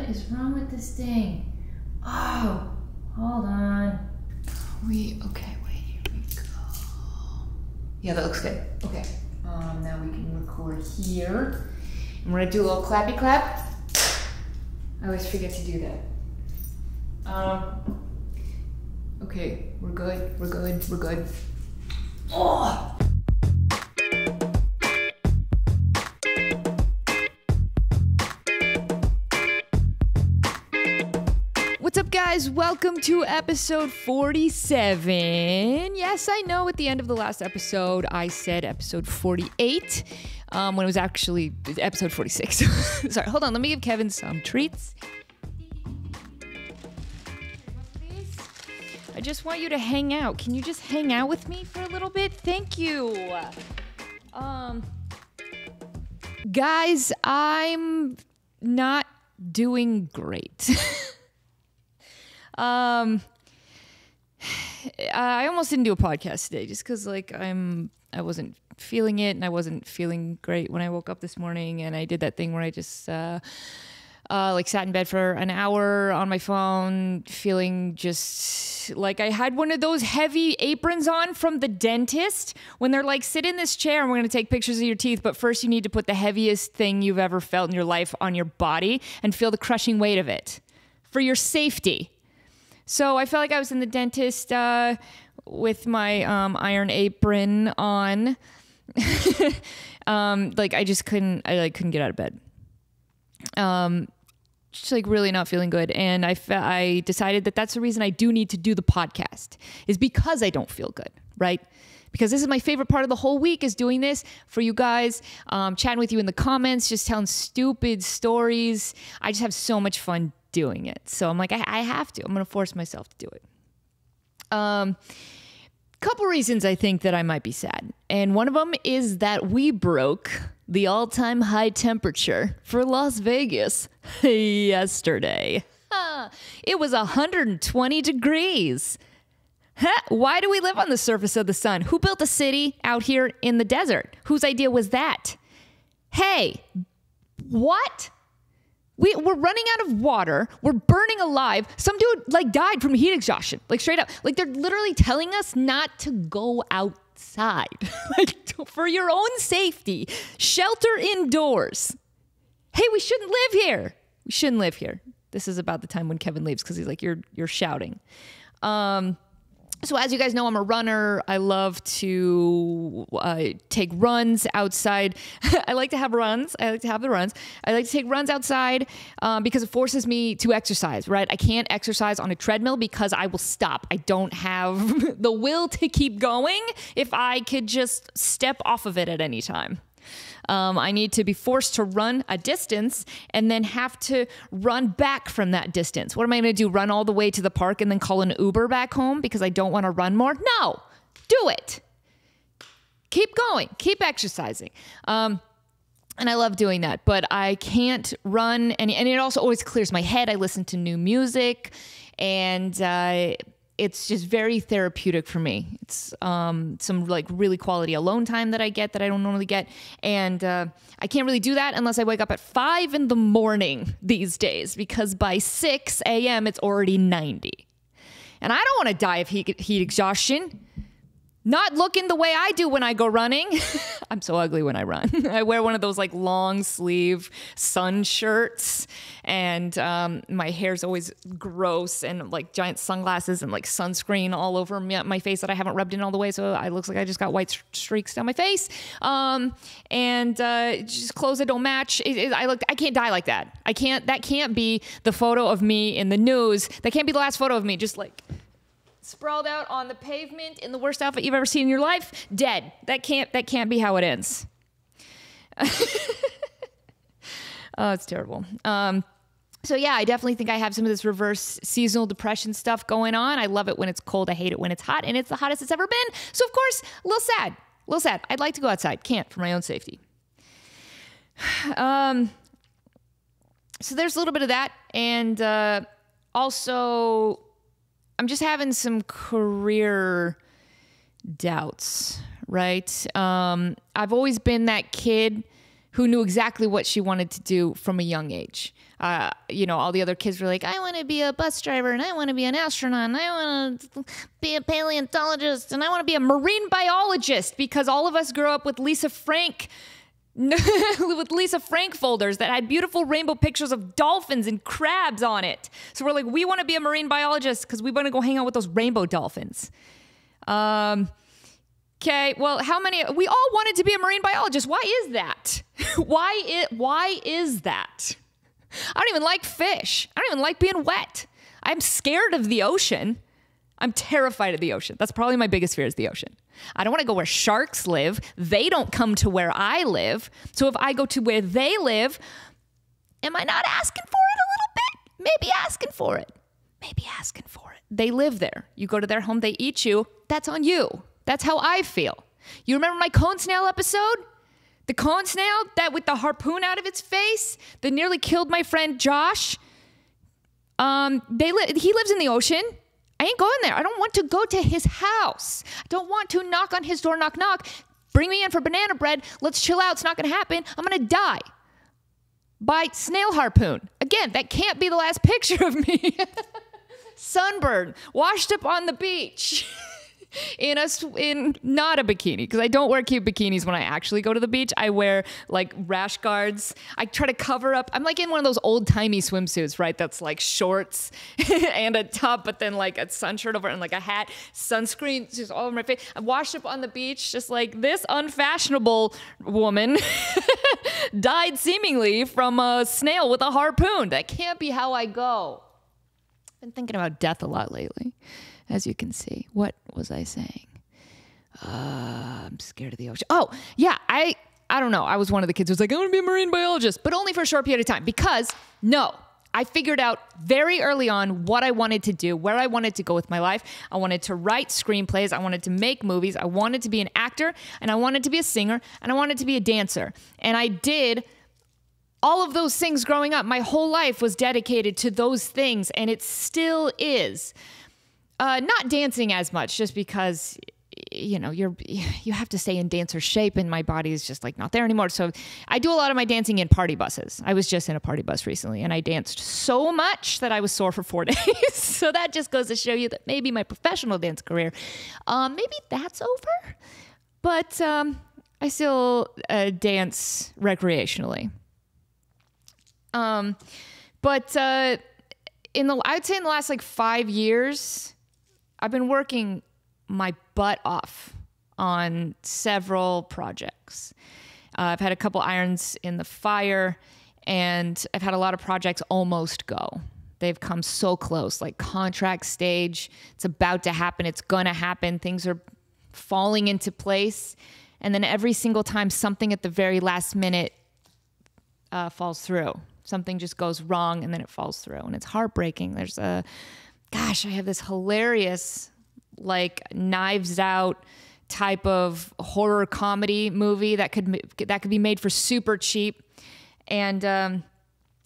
What is wrong with this thing? Oh, hold on. Okay, wait, here we go. Yeah, that looks good. Okay, now we can record here. And we're gonna do a little clappy clap. I always forget to do that. Okay, we're good. Oh! What's up, guys? Welcome to episode 47. Yes, I know at the end of the last episode, I said episode 48, when it was actually episode 46. Sorry, hold on. Let me give Kevin some treats. I just want you to hang out. Can you just hang out with me for a little bit? Thank you. Guys, I'm not doing great. I almost didn't do a podcast today just because I wasn't feeling it, and I wasn't feeling great when I woke up this morning, and I did that thing where I just sat in bed for an hour on my phone, feeling just like I had one of those heavy aprons on from the dentist when they're like, sit in this chair and we're going to take pictures of your teeth, but first you need to put the heaviest thing you've ever felt in your life on your body and feel the crushing weight of it for your safety. So I felt like I was in the dentist with my iron apron on. I couldn't get out of bed. Just really not feeling good. And I decided that that's the reason I do need to do the podcast, is because I don't feel good, right? Because this is my favorite part of the whole week, is doing this for you guys, chatting with you in the comments, just telling stupid stories. I just have so much fun doing it. So I'm like, I have to. I'm going to force myself to do it. Couple reasons I think that I might be sad. And one of them is that we broke the all-time high temperature for Las Vegas yesterday. It was 120 degrees. Why do we live on the surface of the sun? Who built a city out here in the desert? Whose idea was that? Hey, what? We're running out of water. We're burning alive. Some dude died from heat exhaustion, straight up. They're literally telling us not to go outside, for your own safety. Shelter indoors. Hey, we shouldn't live here. We shouldn't live here. This is about the time when Kevin leaves because he's like, you're shouting. So as you guys know, I'm a runner. I love to take runs outside. I like to have runs. I like to have the runs. I like to take runs outside because it forces me to exercise, right? I can't exercise on a treadmill because I will stop. I don't have the will to keep going if I could just step off of it at any time. I need to be forced to run a distance and then have to run back from that distance. What am I going to do? Run all the way to the park and then call an Uber back home because I don't want to run more? No, do it. Keep going. Keep exercising. And I love doing that, but I can't run. And it also always clears my head. I listen to new music, and it's just very therapeutic for me. It's some really quality alone time that I get that I don't normally get. And I can't really do that unless I wake up at 5 a.m. these days, because by 6 a.m. it's already 90. And I don't want to die of heat exhaustion. Not looking the way I do when I go running. I'm so ugly when I run. I wear one of those long sleeve sun shirts, and my hair's always gross, and giant sunglasses and sunscreen all over my face that I haven't rubbed in all the way, so it looks like I just got white streaks down my face. And just clothes that don't match. I can't die like that. That can't be the photo of me in the news. That can't be the last photo of me just sprawled out on the pavement in the worst outfit you've ever seen in your life, dead. That can't be how it ends. Oh, it's terrible. So yeah, I definitely think I have some of this reverse seasonal depression stuff going on. I love it when it's cold. I hate it when it's hot, and it's the hottest it's ever been. So of course, a little sad. I'd like to go outside. Can't, for my own safety. So there's a little bit of that. And also, I'm just having some career doubts, right? I've always been that kid who knew exactly what she wanted to do from a young age. All the other kids were like, I want to be a bus driver, and I want to be an astronaut, and I want to be a paleontologist, and I want to be a marine biologist, because all of us grew up with Lisa Frank folders that had beautiful rainbow pictures of dolphins and crabs on it. So we're like, we want to be a marine biologist because we want to go hang out with those rainbow dolphins. Okay, well, we all wanted to be a marine biologist. Why is that? Why is that? I don't even like fish. I don't even like being wet. I'm scared of the ocean. I'm terrified of the ocean. That's probably my biggest fear, is the ocean. I don't want to go where sharks live. They don't come to where I live. So if I go to where they live, am I not asking for it a little bit? Maybe asking for it. They live there. You go to their home, they eat you. That's on you. That's how I feel. You remember my cone snail episode? The cone snail that with the harpoon out of its face that nearly killed my friend Josh. He lives in the ocean. I ain't going there. I don't want to go to his house. I don't want to knock on his door, knock, knock. Bring me in for banana bread. Let's chill out. It's not going to happen. I'm going to die by snail harpoon. Again, that can't be the last picture of me. Sunburned, washed up on the beach. In not a bikini, because I don't wear cute bikinis when I actually go to the beach. I wear like rash guards. I try to cover up. I'm like in one of those old timey swimsuits, right? That's like shorts and a top, but then like a sun shirt over it and like a hat, sunscreen just all over my face. I'm washed up on the beach, just like this unfashionable woman died seemingly from a snail with a harpoon. That can't be how I go. I've been thinking about death a lot lately. As you can see. What was I saying? I'm scared of the ocean. Oh, yeah, I don't know. I was one of the kids who was like, I want to be a marine biologist, but only for a short period of time. Because, no, I figured out very early on what I wanted to do, where I wanted to go with my life. I wanted to write screenplays. I wanted to make movies. I wanted to be an actor, and I wanted to be a singer, and I wanted to be a dancer. And I did all of those things growing up. My whole life was dedicated to those things, and it still is. Not dancing as much, just because, you have to stay in dancer shape, and my body is just like not there anymore. So I do a lot of my dancing in party buses. I was just in a party bus recently, and I danced so much that I was sore for 4 days. So that just goes to show you that maybe my professional dance career, maybe that's over. But I still dance recreationally. I'd say in the last like 5 years, I've been working my butt off on several projects. I've had a couple irons in the fire, and I've had a lot of projects almost go. They've come so close, like contract stage. It's about to happen. It's going to happen. Things are falling into place. And then every single time something at the very last minute falls through. Something just goes wrong, and then it falls through. And it's heartbreaking. I have this hilarious, like, Knives Out type of horror comedy movie that could be made for super cheap. And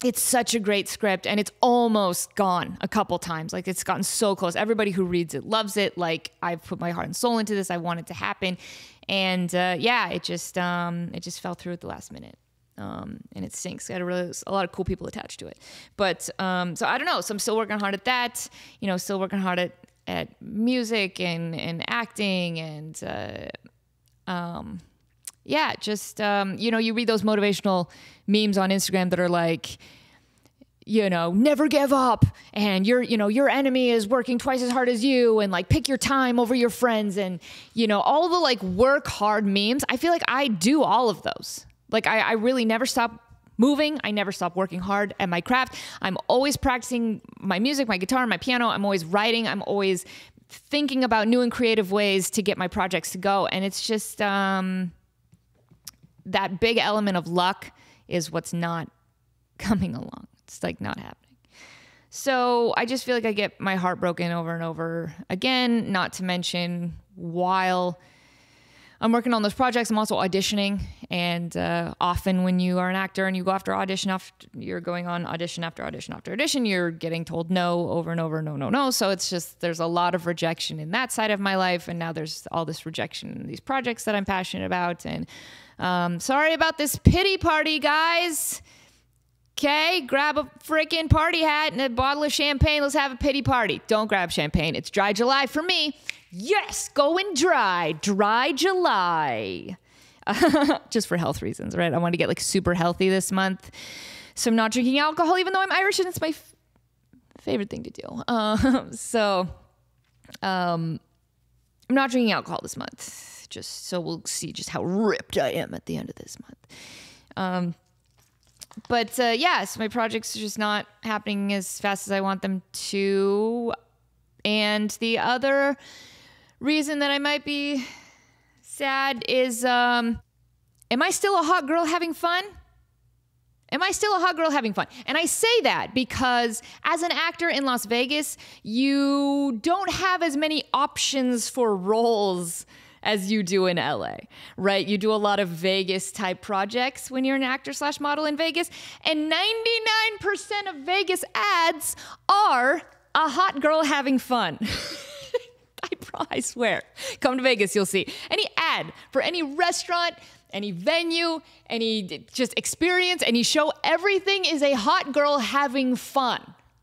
it's such a great script, and it's almost gone a couple times. Like, it's gotten so close. Everybody who reads it loves it. Like, I've put my heart and soul into this. I want it to happen. And it just fell through at the last minute. And it stinks. Got a lot of cool people attached to it. But so I don't know. So I'm still working hard at that. Still working hard at music and acting and you read those motivational memes on Instagram that are like, never give up, and your enemy is working twice as hard as you, and like pick your time over your friends, and all the like work hard memes. I feel like I do all of those. Like, I really never stop moving. I never stop working hard at my craft. I'm always practicing my music, my guitar, my piano. I'm always writing. I'm always thinking about new and creative ways to get my projects to go. And it's just that big element of luck is what's not coming along. It's like not happening. So I just feel like I get my heart broken over and over again, not to mention while I'm working on those projects. I'm also auditioning, and often when you are an actor and you go after audition after you're going on audition after audition after audition, you're getting told no over and over, no. So it's just, there's a lot of rejection in that side of my life, and now there's all this rejection in these projects that I'm passionate about. And sorry about this pity party, guys. Okay, grab a freaking party hat and a bottle of champagne. Let's have a pity party. Don't grab champagne. It's dry July for me. Yes, going dry. Dry July. Just for health reasons, right? I want to get like super healthy this month. So I'm not drinking alcohol, even though I'm Irish and it's my favorite thing to do. I'm not drinking alcohol this month. Just so we'll see just how ripped I am at the end of this month. So my projects are just not happening as fast as I want them to. And the other reason that I might be sad is, am I still a hot girl having fun? Am I still a hot girl having fun? And I say that because as an actor in Las Vegas, you don't have as many options for roles as you do in LA, right? You do a lot of Vegas type projects when you're an actor / model in Vegas, and 99% of Vegas ads are a hot girl having fun. I swear. Come to Vegas, you'll see. Any ad for any restaurant, any venue, any just experience, any show, everything is a hot girl having fun.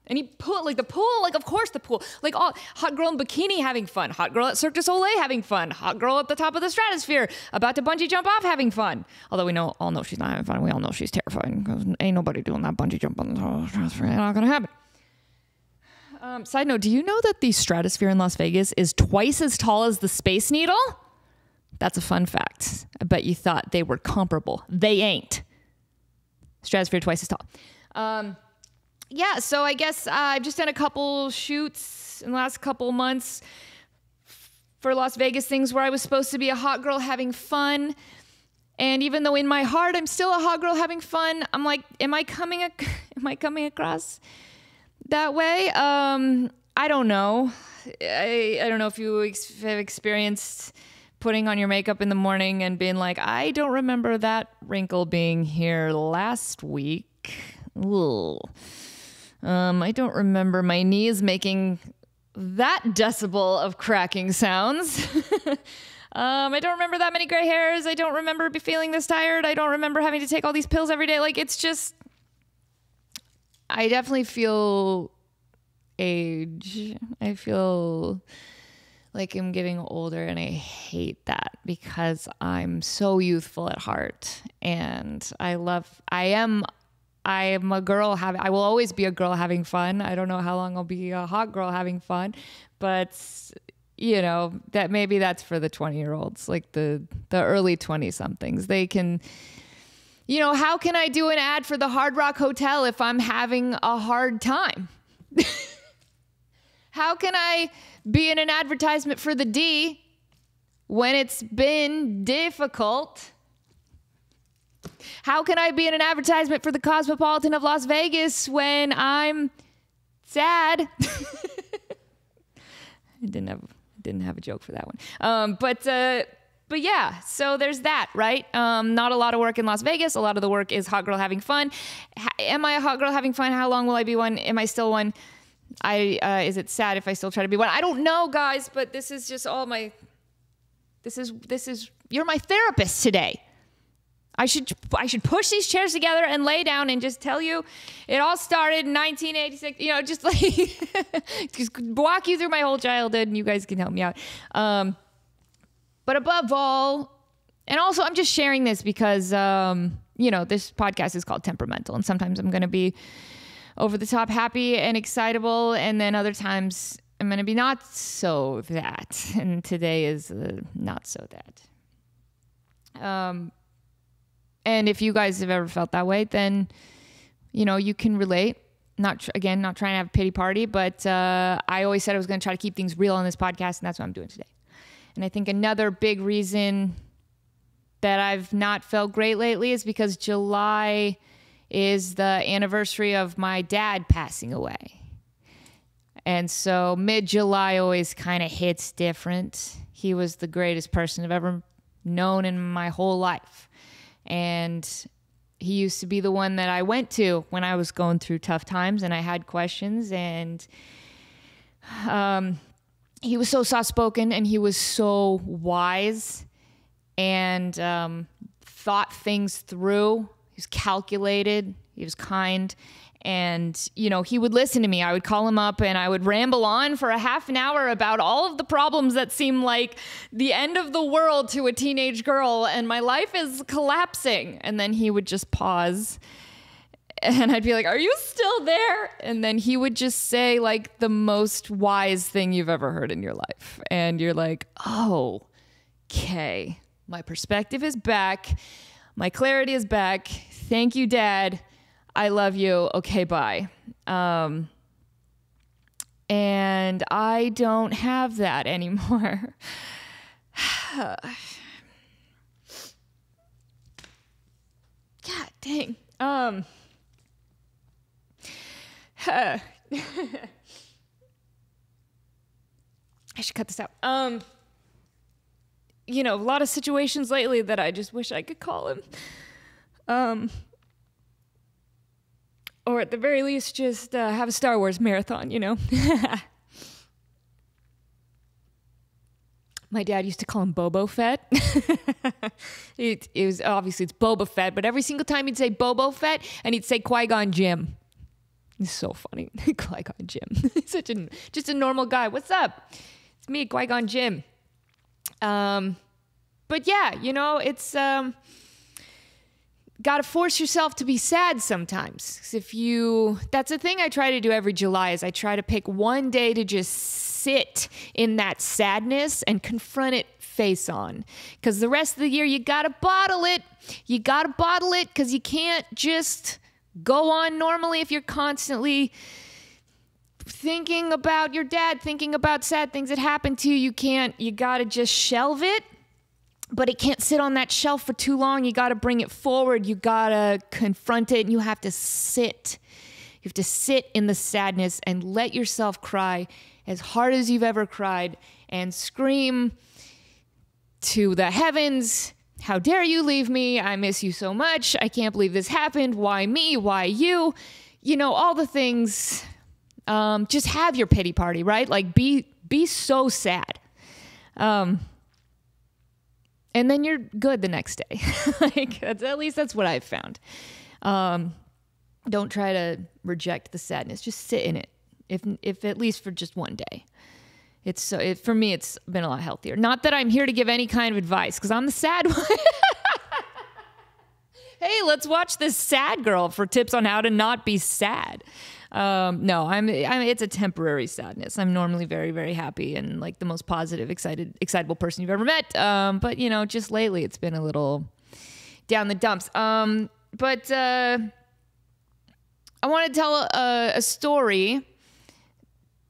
Any pool, like the pool, like of course the pool, like all hot girl in bikini having fun, hot girl at Cirque du Soleil having fun, hot girl at the top of the stratosphere about to bungee jump off having fun. Although we all know she's not having fun. We all know she's terrifying because ain't nobody doing that bungee jump on the stratosphere. Ain't not gonna happen. Side note, do you know that the stratosphere in Las Vegas is twice as tall as the Space Needle? That's a fun fact. I bet you thought they were comparable. They ain't. Stratosphere twice as tall. So I guess I've just done a couple shoots in the last couple months for Las Vegas things where I was supposed to be a hot girl having fun. And even though in my heart I'm still a hot girl having fun, I'm like, am I coming across that way? I don't know. I don't know if you have experienced putting on your makeup in the morning and being like, I don't remember that wrinkle being here last week. Ugh. I don't remember my knees making that decibel of cracking sounds. I don't remember that many gray hairs. I don't remember feeling this tired. I don't remember having to take all these pills every day. Like, it's just, I definitely feel age. I feel like I'm getting older, and I hate that because I'm so youthful at heart, and I am a girl I will always be a girl having fun. I don't know how long I'll be a hot girl having fun, but you know, that maybe that's for the 20-year-olds, like the early 20-somethings. They can, you know, how can I do an ad for the Hard Rock Hotel if I'm having a hard time? How can I be in an advertisement for the D when it's been difficult? How can I be in an advertisement for the Cosmopolitan of Las Vegas when I'm sad? I didn't have a joke for that one. But yeah, so there's that, right? Not a lot of work in Las Vegas. A lot of the work is hot girl having fun. Am I a hot girl having fun? How long will I be one? Am I still one? Is it sad if I still try to be one? I don't know, guys, but this is just all my, this is, you're my therapist today. I should push these chairs together and lay down and just tell you it all started in 1986, you know, just like, just walk you through my whole childhood and you guys can help me out. But above all, and also I'm just sharing this because, you know, this podcast is called Temperamental, and sometimes I'm going to be over the top happy and excitable, and then other times I'm going to be not so that, and today is not so that. And if you guys have ever felt that way, then, you know, you can relate. Not trying to have a pity party, but I always said I was going to try to keep things real on this podcast, and that's what I'm doing today. And I think another big reason that I've not felt great lately is because July is the anniversary of my dad passing away. And so mid-July always kind of hits different. He was the greatest person I've ever known in my whole life. And he used to be the one that I went to when I was going through tough times and I had questions. And he was so soft-spoken and he was so wise and thought things through. He was calculated. He was kind. And, you know, he would listen to me. I would call him up and I would ramble on for a half an hour about all of the problems that seem like the end of the world to a teenage girl and my life is collapsing. And then he would just pause and I'd be like, are you still there? And then he would just say like the most wise thing you've ever heard in your life. And you're like, oh, okay. My perspective is back. My clarity is back. Thank you, Dad. I love you. Okay, bye. And I don't have that anymore. God dang. I should cut this out. You know, a lot of situations lately that I just wish I could call him. Or at the very least, just have a Star Wars marathon, you know? My dad used to call him Bobo Fett. It was obviously it's Boba Fett, but every single time he'd say Bobo Fett and he'd say Qui-Gon Jinn. It's so funny. Qui-Gon Jinn. He's just a normal guy. What's up? It's me, Qui-Gon Jinn. But yeah, you know, it's got to force yourself to be sad sometimes. 'Cause that's the thing I try to do every July is I try to pick one day to just sit in that sadness and confront it face on. Because the rest of the year, you got to bottle it. You got to bottle it because you can't just go on normally if you're constantly thinking about your dad, thinking about sad things that happened to you. You got to just shelve it. But it can't sit on that shelf for too long. You got to bring it forward. You got to confront it and you have to sit. You have to sit in the sadness and let yourself cry as hard as you've ever cried and scream to the heavens, how dare you leave me? I miss you so much. I can't believe this happened. Why me? Why you? You know, all the things. Just have your pity party, right? Like be so sad. And then you're good the next day. Like at least that's what I've found. Don't try to reject the sadness. Just sit in it, if at least for just one day. For me, it's been a lot healthier. Not that I'm here to give any kind of advice, because I'm the sad one. Hey, let's watch this sad girl for tips on how to not be sad. No, it's a temporary sadness. I'm normally very, very happy and like the most positive, excitable person you've ever met. But you know, just lately it's been a little down the dumps. But I want to tell a story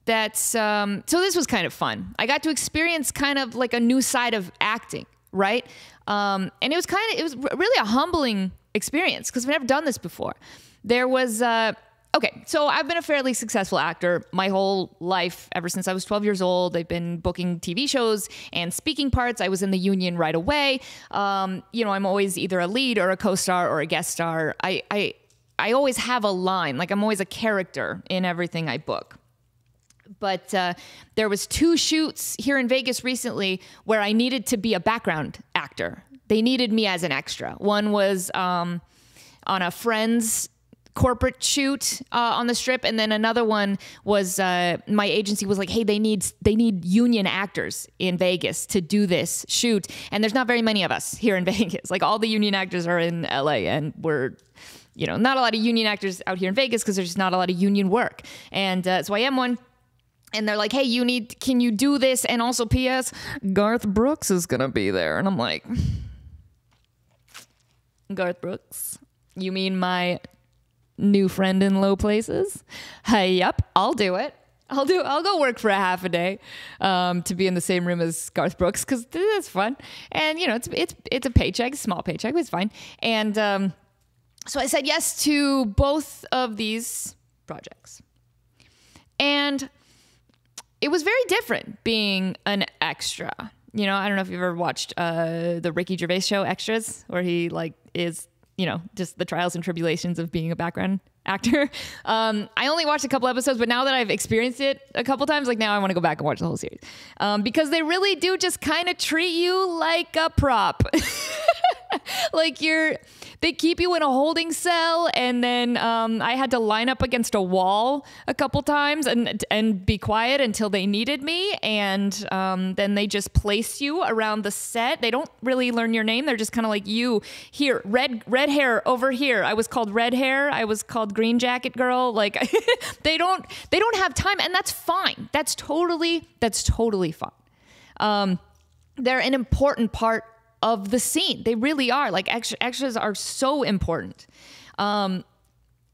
that's, so this was kind of fun. I got to experience kind of like a new side of acting, right? And it was really a humbling experience because I've never done this before. There was, okay, so I've been a fairly successful actor my whole life, ever since I was 12 years old. I've been booking TV shows and speaking parts. I was in the union right away. You know, I'm always either a lead or a co-star or a guest star. I always have a line, like I'm always a character in everything I book. But there was 2 shoots here in Vegas recently where I needed to be a background actor. They needed me as an extra. One was on a Friends corporate shoot on the Strip, and then another one was my agency was like, hey, they need union actors in Vegas to do this shoot, and there's not very many of us here in Vegas. Like all the union actors are in LA, and we're, you know, not a lot of union actors out here in Vegas because there's just not a lot of union work. And so I am one. And they're like, hey, can you do this? And also, P.S., Garth Brooks is going to be there. And I'm like, Garth Brooks? You mean my new friend in low places? Yep, I'll do it. I'll go work for a half a day to be in the same room as Garth Brooks because that's fun. And, you know, it's a paycheck, a small paycheck, but it's fine. And so I said yes to both of these projects. And it was very different being an extra. I don't know if you've ever watched the Ricky Gervais show, Extras, where he like is, just the trials and tribulations of being a background actor. I only watched a couple episodes, but now that I've experienced it a couple times, like now I want to go back and watch the whole series. Because they really do just kind of treat you like a prop. Like they keep you in a holding cell, and then I had to line up against a wall a couple times and be quiet until they needed me, and then they just place you around the set. They don't really learn your name. They're just kind of like, you here, red hair over here. I was called red hair. I was called green jacket girl. Like they don't have time, and that's fine. That's totally fine. They're an important part of the scene. They really are. Like extras are so important. But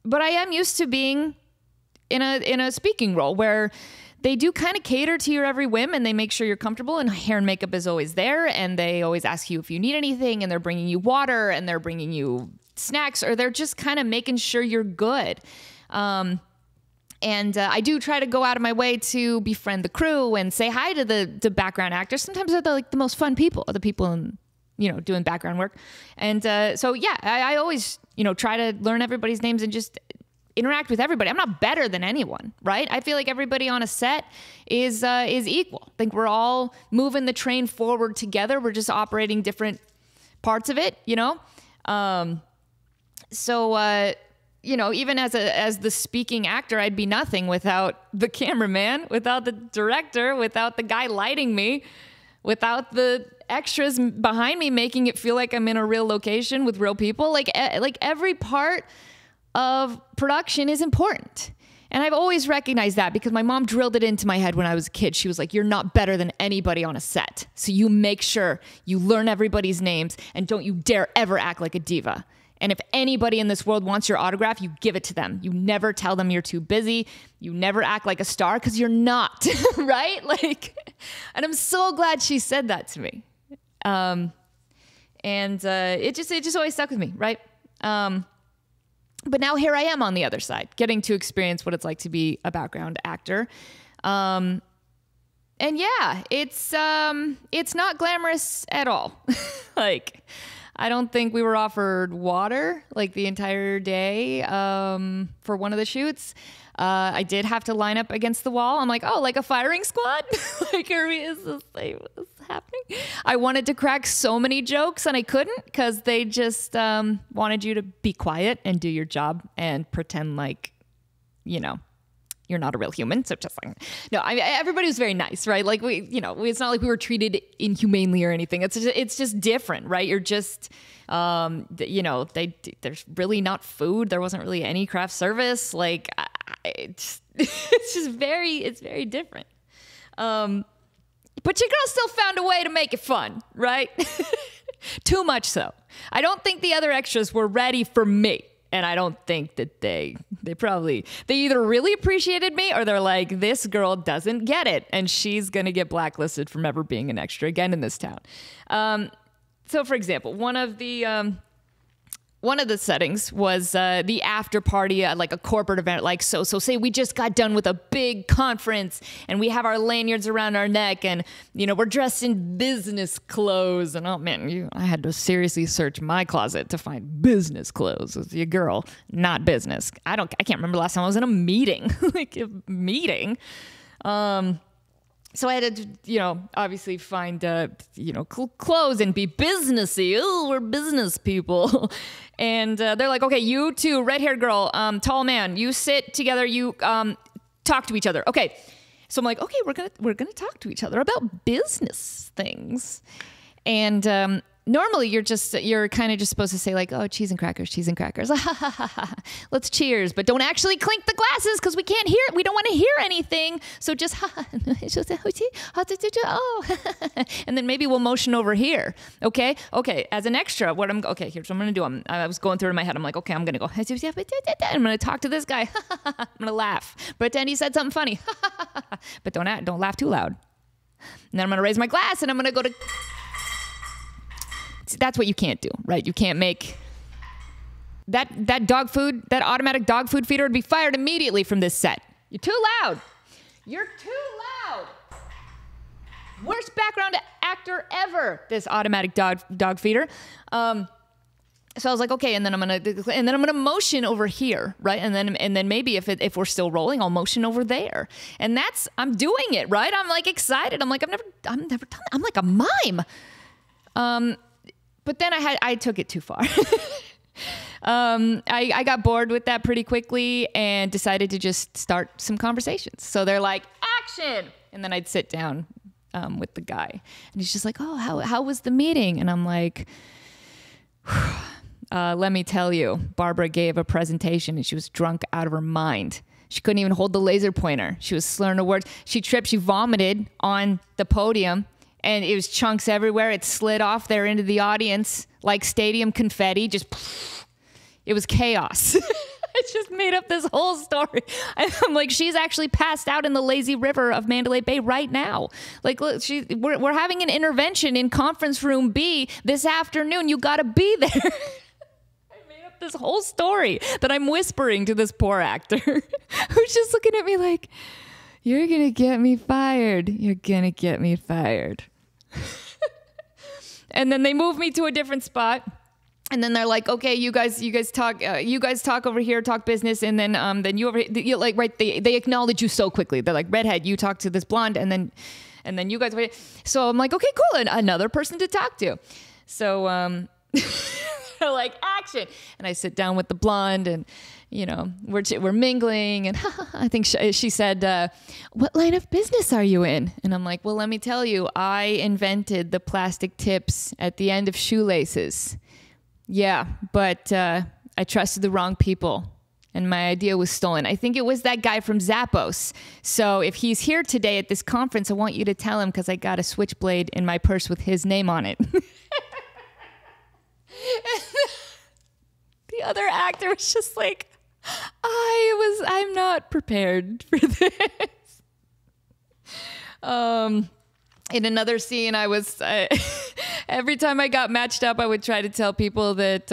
I am used to being in a speaking role where they do kind of cater to your every whim, and they make sure you're comfortable, and hair and makeup is always there, and they always ask you if you need anything, and they're bringing you water, and they're bringing you snacks, or they're just kind of making sure you're good. And I do try to go out of my way to befriend the crew and say hi to the background actors. Sometimes they're the most fun people, the people in doing background work. And so, yeah, I always, try to learn everybody's names and just interact with everybody. I'm not better than anyone, right? I feel like everybody on a set is equal. I think we're all moving the train forward together. We're just operating different parts of it, So, even as the speaking actor, I'd be nothing without the cameraman, without the director, without the guy lighting me, without the extras behind me making it feel like I'm in a real location with real people. Like every part of production is important. And I've always recognized that because my mom drilled it into my head when I was a kid. She was like, you're not better than anybody on a set. So you make sure you learn everybody's names, and don't you dare ever act like a diva. And if anybody in this world wants your autograph, you give it to them. You never tell them you're too busy. You never act like a star, because you're not, right? And I'm so glad she said that to me. It just always stuck with me, right? But now here I am on the other side, getting to experience what it's like to be a background actor. And yeah, it's not glamorous at all. I don't think we were offered water the entire day for one of the shoots. I did have to line up against the wall. I'm like, oh, like a firing squad? Is this what's happening? I wanted to crack so many jokes, and I couldn't because they just wanted you to be quiet and do your job and pretend like, you're not a real human. So just no, everybody was very nice, right? It's not like we were treated inhumanely or anything. It's just different, right? You're just, there's really not food. There wasn't really any craft service. It's very different. But your girl still found a way to make it fun, right? Too much so. I don't think the other extras were ready for me. And I don't think that they either really appreciated me, or they're like, this girl doesn't get it, and she's going to get blacklisted from ever being an extra again in this town. So, for example, one of the settings was the after party at a corporate event. So say we just got done with a big conference, and we have our lanyards around our neck, and we're dressed in business clothes. And oh man, I had to seriously search my closet to find business clothes. As your girl, not business. I can't remember the last time I was in a meeting. A meeting. So I had to, obviously find, clothes and be businessy. Oh, we're business people. And they're like, okay, you two, red-haired girl, tall man, you sit together, you talk to each other. Okay. So I'm like, okay, we're gonna talk to each other about business things. And normally you're kind of just supposed to say oh, cheese and crackers. Let's cheers, but don't actually clink the glasses because we can't hear it. We don't want to hear anything. So just oh, and then maybe we'll motion over here. Okay. As an extra, here's what I'm gonna do. I was going through in my head. I'm like, okay, I'm gonna go. I'm gonna talk to this guy. I'm gonna laugh. Pretend he said something funny. But don't laugh too loud. And then I'm gonna raise my glass and I'm gonna go to. That's what you can't do, right? You can't make that dog food, that automatic dog food feeder would be fired immediately from this set. You're too loud. You're too loud. Worst background actor ever, this automatic dog feeder. So I was like, okay, and then I'm gonna motion over here, right? And then maybe if we're still rolling, I'll motion over there. And I'm doing it, right? I'm like excited. I'm like, I've never done that. I'm like a mime. But then I took it too far. I got bored with that pretty quickly and decided to just start some conversations. So they're like, action! And then I'd sit down with the guy. And he's just like, oh, how was the meeting? And I'm like, let me tell you, Barbara gave a presentation and she was drunk out of her mind. She couldn't even hold the laser pointer. She was slurring her words. She tripped, she vomited on the podium. And it was chunks everywhere. It slid off there into the audience like stadium confetti. Just, it was chaos. I just made up this whole story. I'm like, she's actually passed out in the lazy river of Mandalay Bay right now. Like, look, we're having an intervention in conference room B this afternoon. You got to be there. I made up this whole story that I'm whispering to this poor actor who's just looking at me like, you're going to get me fired. You're going to get me fired. And then they move me to a different spot. And then they're like, okay, you guys talk over here, talk business. And then you over here, you, like, right. They acknowledge you so quickly. They're like, redhead, you talk to this blonde. And then you guys, so I'm like, okay, cool. And another person to talk to. So, they're like, action. And I sit down with the blonde and, you know, we're mingling. And I think she said, what line of business are you in? And I'm like, well, let me tell you, I invented the plastic tips at the end of shoelaces. Yeah, but I trusted the wrong people and my idea was stolen. I think it was that guy from Zappos. So if he's here today at this conference, I want you to tell him because I got a switchblade in my purse with his name on it. The other actor was just like, I'm not prepared for this. In another scene, every time I got matched up, I would try to tell people that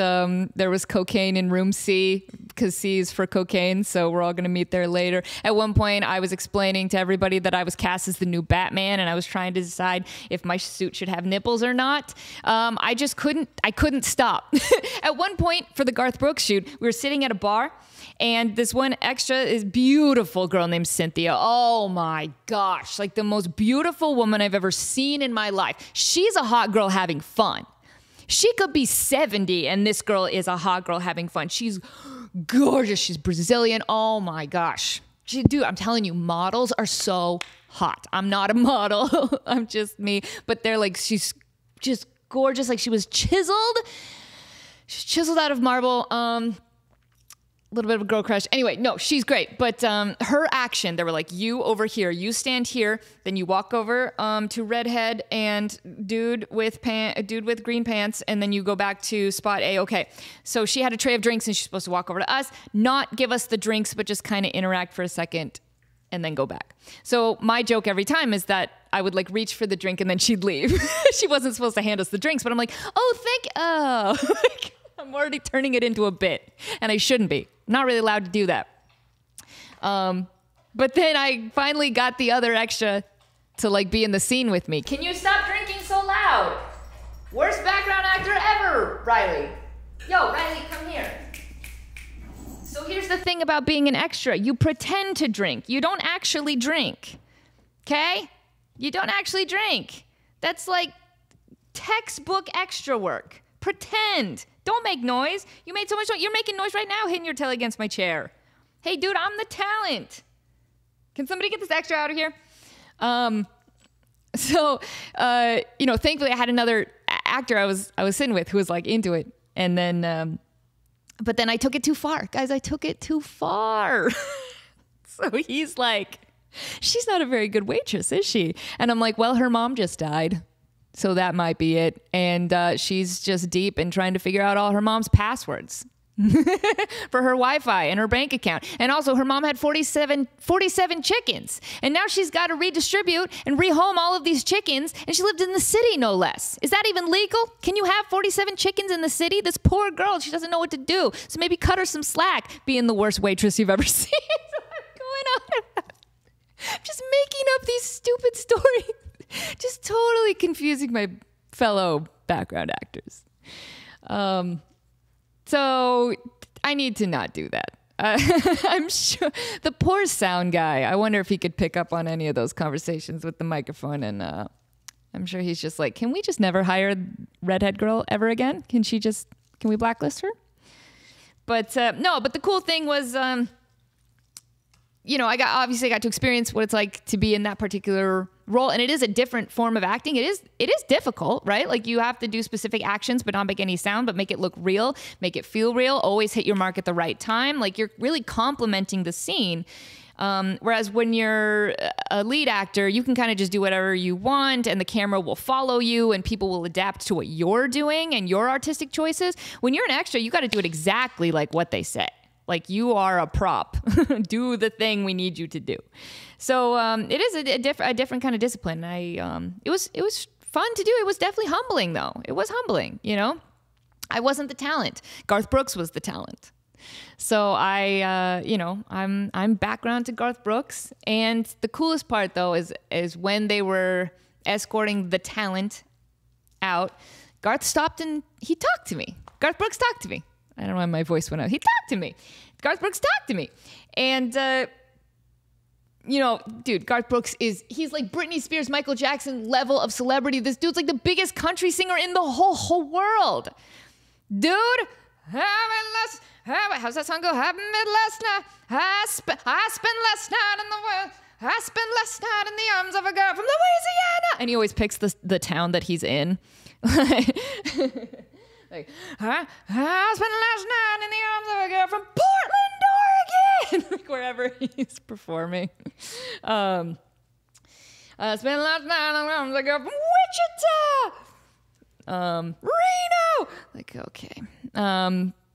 there was cocaine in room C because C is for cocaine. So we're all going to meet there later. At one point, I was explaining to everybody that I was cast as the new Batman and I was trying to decide if my suit should have nipples or not. I couldn't stop. At one point for the Garth Brooks shoot, we were sitting at a bar and this one extra is beautiful girl named Cynthia. Oh my gosh, like the most beautiful woman I've ever seen in my life. She's a hot girl having fun. She could be 70 and this girl is a hot girl having fun. She's gorgeous. She's Brazilian. Oh my gosh. Dude, I'm telling you, models are so hot. I'm not a model. I'm just me. But they're like, she's just gorgeous. Like she was chiseled. She's chiseled out of marble. A little bit of a girl crush. Anyway, no, she's great. But her action, they were like, you over here, you stand here, then you walk over to redhead and dude with green pants, and then you go back to spot A. Okay, so she had a tray of drinks and she's supposed to walk over to us, not give us the drinks, but just kind of interact for a second and then go back. So my joke every time is that I would like reach for the drink and then she'd leave. She wasn't supposed to hand us the drinks, but I'm like, like, I'm already turning it into a bit, and I shouldn't be. I'm not really allowed to do that. But then I finally got the other extra to like be in the scene with me. Can you stop drinking so loud? Worst background actor ever, Riley. Yo, Riley, come here. So here's the thing about being an extra. You pretend to drink. You don't actually drink. Okay? You don't actually drink. That's like textbook extra work. Pretend. Don't make noise. You made so much noise. You're making noise right now hitting your tail against my chair. Hey, dude, I'm the talent. Can somebody get this extra out of here? Thankfully I had another actor I was sitting with who was like into it. And then, but then I took it too far. Guys, I took it too far. So he's like, she's not a very good waitress, is she? And I'm like, well, her mom just died. So that might be it. And she's just deep in trying to figure out all her mom's passwords for her Wi-Fi and her bank account. And also her mom had 47 chickens. And now she's got to redistribute and rehome all of these chickens. And she lived in the city, no less. Is that even legal? Can you have 47 chickens in the city? This poor girl, she doesn't know what to do. So maybe cut her some slack, being the worst waitress you've ever seen. What's going on? I'm just making up these stupid stories just totally confusing my fellow background actors. So I need to not do that. I'm sure the poor sound guy, I wonder if he could pick up on any of those conversations with the microphone. And I'm sure he's just like, can we just never hire redhead girl ever again? Can we blacklist her? But no, but the cool thing was, I obviously got to experience what it's like to be in that particular role. And it is a different form of acting. It is difficult, right? Like you have to do specific actions, but not make any sound, but make it look real, make it feel real, always hit your mark at the right time. Like you're really complimenting the scene. Whereas when you're a lead actor, you can kind of just do whatever you want and the camera will follow you and people will adapt to what you're doing and your artistic choices. When you're an extra, you got to do it exactly like what they say. Like you are a prop. Do the thing we need you to do. So it is a different kind of discipline. It was fun to do. It was definitely humbling though. It was humbling, I wasn't the talent. Garth Brooks was the talent. So I'm background to Garth Brooks. And the coolest part though is when they were escorting the talent out, Garth stopped and he talked to me. Garth Brooks talked to me. I don't know why my voice went out. He talked to me. Garth Brooks talked to me. And, dude, Garth Brooks he's like Britney Spears, Michael Jackson level of celebrity. This dude's like the biggest country singer in the whole world. Dude, how's that song go? Happened last night. I spent last night in the world. I spent last night in the arms of a girl from Louisiana. And he always picks the town that he's in. Like, I spent last night in the arms of a girl from Portland, Oregon. Like wherever he's performing. I spent last night in the arms of a girl from Wichita. Reno. Like, okay.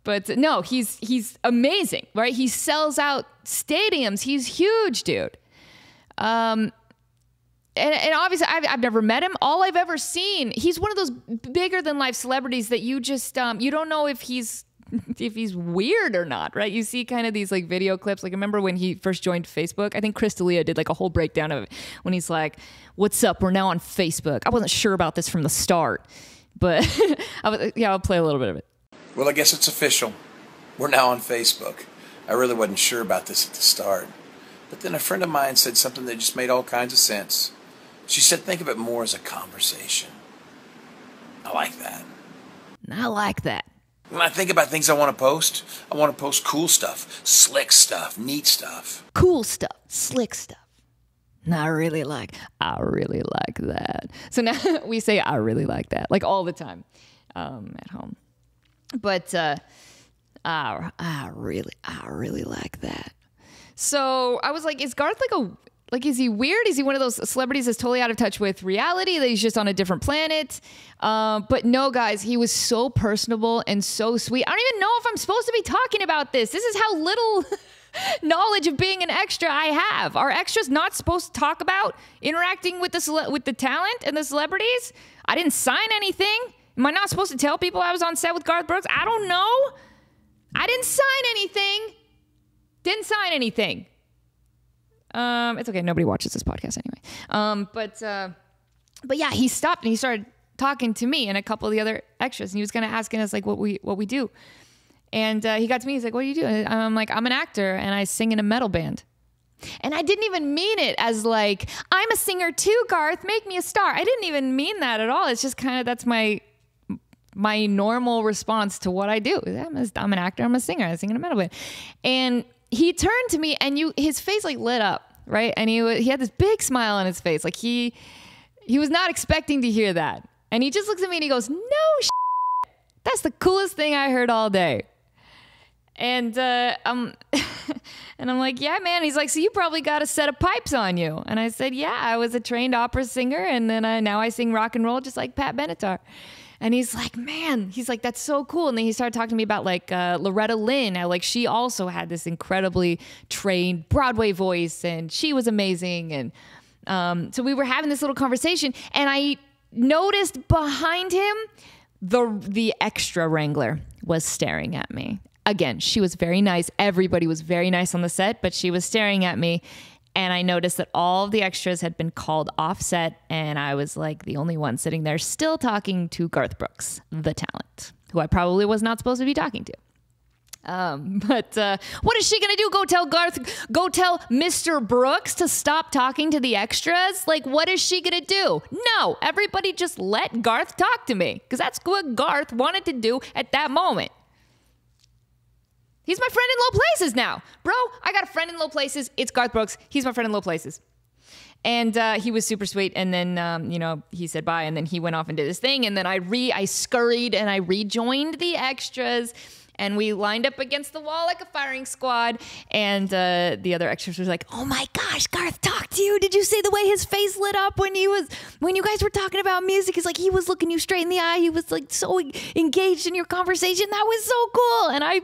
But no, he's amazing, right? He sells out stadiums. He's huge, dude. And obviously, I've never met him. All I've ever seen, he's one of those bigger than life celebrities that you just you don't know if he's weird or not, right? You see kind of these like video clips. Like I remember when he first joined Facebook. I think Chris D'Elia did like a whole breakdown of it when he's like, "What's up? We're now on Facebook." I wasn't sure about this from the start, but I'll play a little bit of it. Well, I guess it's official. We're now on Facebook. I really wasn't sure about this at the start, but then a friend of mine said something that just made all kinds of sense. She said, think of it more as a conversation. I like that. I like that. When I think about things I want to post cool stuff, slick stuff, neat stuff. Cool stuff, slick stuff. I really like that. So now we say, I really like that, like all the time at home. But I really like that. So I was like, is Garth is he weird? Is he one of those celebrities that's totally out of touch with reality, that he's just on a different planet? But no, guys, he was so personable and so sweet. I don't even know if I'm supposed to be talking about this. This is how little knowledge of being an extra I have. Are extras not supposed to talk about interacting with the talent and the celebrities? I didn't sign anything. Am I not supposed to tell people I was on set with Garth Brooks? I don't know. I didn't sign anything. It's okay. Nobody watches this podcast anyway. But yeah, he stopped and he started talking to me and a couple of the other extras, and he was kind of asking us like what we do. And he got to me. He's like, "What do you do?" And I'm like, "I'm an actor and I sing in a metal band." And I didn't even mean it as like, "I'm a singer too, Garth. Make me a star." I didn't even mean that at all. It's just kind of that's my normal response to what I do. I'm an actor. I'm a singer. I sing in a metal band. And he turned to me and his face like lit up, right? And he had this big smile on his face. Like he was not expecting to hear that. And he just looks at me and he goes, "No shit. That's the coolest thing I heard all day." And and I'm like, "Yeah, man." He's like, "So you probably got a set of pipes on you." And I said, "Yeah, I was a trained opera singer. And then now I sing rock and roll just like Pat Benatar." And he's like, "Man," he's like, "that's so cool." And then he started talking to me about like Loretta Lynn, how like she also had this incredibly trained Broadway voice and she was amazing. And so we were having this little conversation and I noticed behind him, the extra wrangler was staring at me. Again, she was very nice. Everybody was very nice on the set, but she was staring at me. And I noticed that all of the extras had been called off set, and I was like the only one sitting there still talking to Garth Brooks, the talent, who I probably was not supposed to be talking to. But what is she gonna do? Go tell Mr. Brooks to stop talking to the extras? Like, what is she gonna do? No, everybody just let Garth talk to me, because that's what Garth wanted to do at that moment. He's my friend in low places now. Bro, I got a friend in low places. It's Garth Brooks. He's my friend in low places. And he was super sweet. And then, he said bye. And then he went off and did his thing. And then I scurried and I rejoined the extras. And we lined up against the wall like a firing squad. And the other extras was like, oh my gosh, Garth talked to you. Did you see the way his face lit up when you guys were talking about music? It's like he was looking you straight in the eye. He was like so engaged in your conversation. That was so cool. And I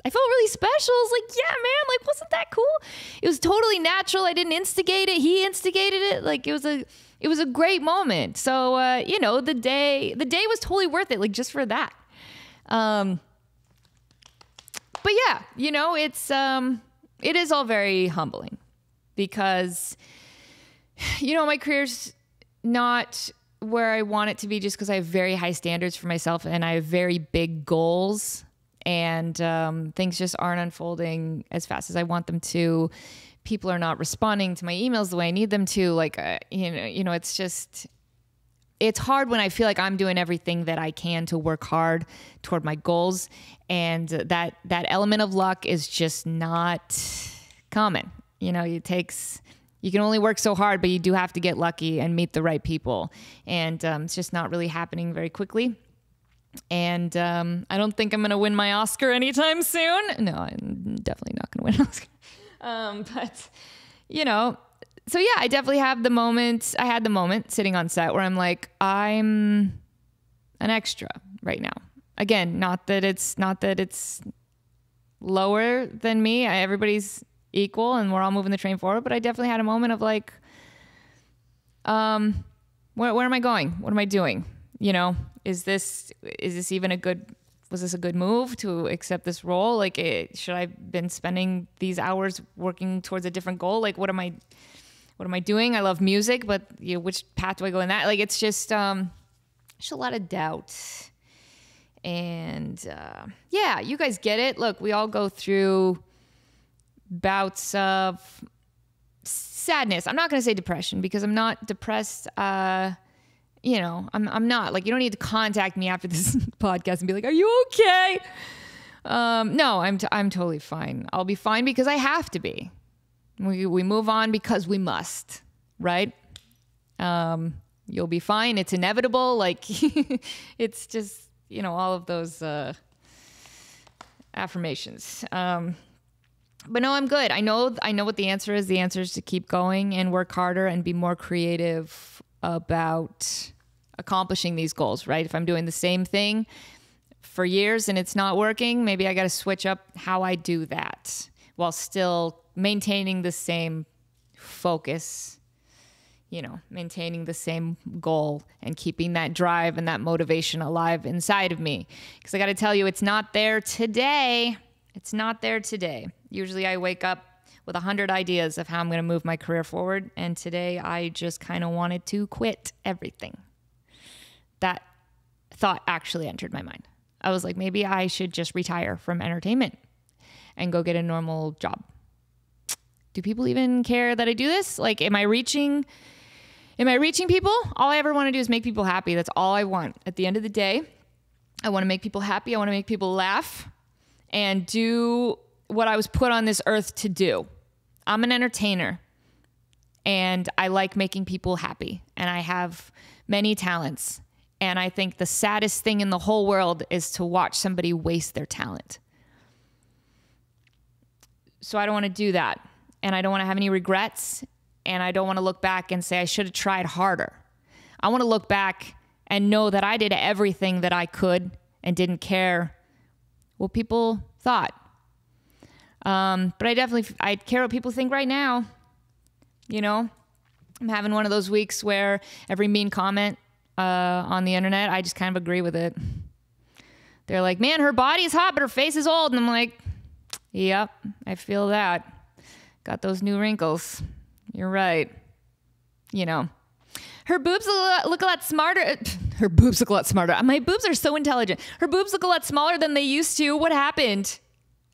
felt really special. I was like, yeah, man, like, wasn't that cool? It was totally natural. I didn't instigate it. He instigated it. Like, it was a great moment. So, the day was totally worth it, like, just for that. But yeah, it is all very humbling because, my career's not where I want it to be just because I have very high standards for myself and I have very big goals, and things just aren't unfolding as fast as I want them to. People are not responding to my emails the way I need them to. Like, it's hard when I feel like I'm doing everything that I can to work hard toward my goals. And that element of luck is just not common. You can only work so hard, but you do have to get lucky and meet the right people. And it's just not really happening very quickly. And I don't think I'm going to win my Oscar anytime soon. No, I'm definitely not going to win an Oscar. So yeah, I definitely have the moment. I had the moment sitting on set where I'm like, I'm an extra right now. Again, not that it's lower than me. Everybody's equal and we're all moving the train forward. But I definitely had a moment of like, where am I going? What am I doing? Was this a good move to accept this role? Like, should I have been spending these hours working towards a different goal? Like, what am I doing? I love music, but which path do I go in that? Like, it's just a lot of doubt. And yeah, you guys get it. Look, we all go through bouts of sadness. I'm not going to say depression because I'm not depressed. I'm not. Like, you don't need to contact me after this podcast and be like, "Are you okay?" No, I'm totally fine. I'll be fine because I have to be. We move on because we must, right? You'll be fine. It's inevitable. Like, it's just, all of those affirmations. But no, I'm good. I know what the answer is. The answer is to keep going and work harder and be more creative about accomplishing these goals, right? If I'm doing the same thing for years and it's not working, maybe I got to switch up how I do that while still maintaining the same focus, maintaining the same goal and keeping that drive and that motivation alive inside of me. Because I got to tell you, it's not there today. It's not there today. Usually I wake up with 100 ideas of how I'm going to move my career forward. And today I just kind of wanted to quit everything. That thought actually entered my mind. I was like, maybe I should just retire from entertainment and go get a normal job. Do people even care that I do this? Like, am I reaching people? All I ever want to do is make people happy. That's all I want. At the end of the day, I want to make people happy. I want to make people laugh and do what I was put on this earth to do. I'm an entertainer and I like making people happy and I have many talents. And I think the saddest thing in the whole world is to watch somebody waste their talent. So I don't want to do that. And I don't want to have any regrets. And I don't want to look back and say I should have tried harder. I want to look back and know that I did everything that I could and didn't care what people thought. But I care what people think right now. I'm having one of those weeks where every mean comment on the internet, I just kind of agree with it. They're like, man, her body is hot, but her face is old. And I'm like, yep, I feel that. Got those new wrinkles. You're right. You know, her boobs look a lot smarter. Her boobs look a lot smarter. My boobs are so intelligent. Her boobs look a lot smaller than they used to. What happened?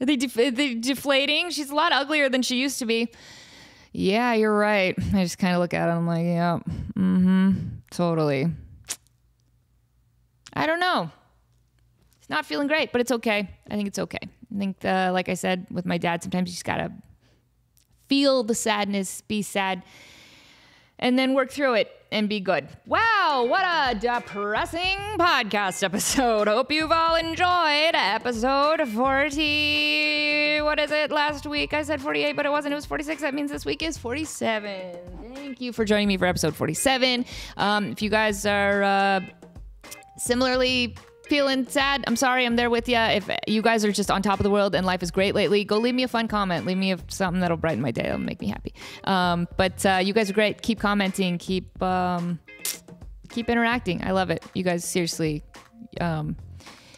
Are they deflating? She's a lot uglier than she used to be. Yeah, you're right. I just kind of look at it. I'm like, yeah, totally. I don't know. It's not feeling great, but it's okay. I think it's okay. I think, like I said, with my dad, sometimes you just got to feel the sadness, be sad, and then work through it and be good. Wow, what a depressing podcast episode. Hope you've all enjoyed episode 40. What is it? Last week I said 48, but it wasn't. It was 46. That means this week is 47. Thank you for joining me for episode 47. If you guys are similarly feeling sad, I'm sorry, I'm there with you. If you guys are just on top of the world and life is great lately, go leave me a fun comment. Leave me something that'll brighten my day. That'll make me happy. But you guys are great. Keep commenting. Keep interacting. I love it. You guys, seriously,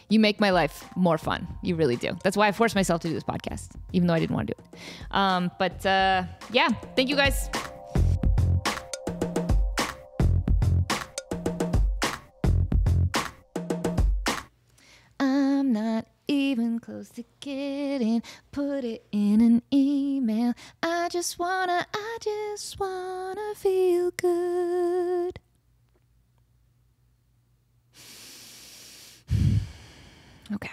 you make my life more fun. You really do. That's why I forced myself to do this podcast, even though I didn't want to do it. But yeah, thank you guys. I'm not even close to getting, put it in an email. I just wanna feel good. Okay.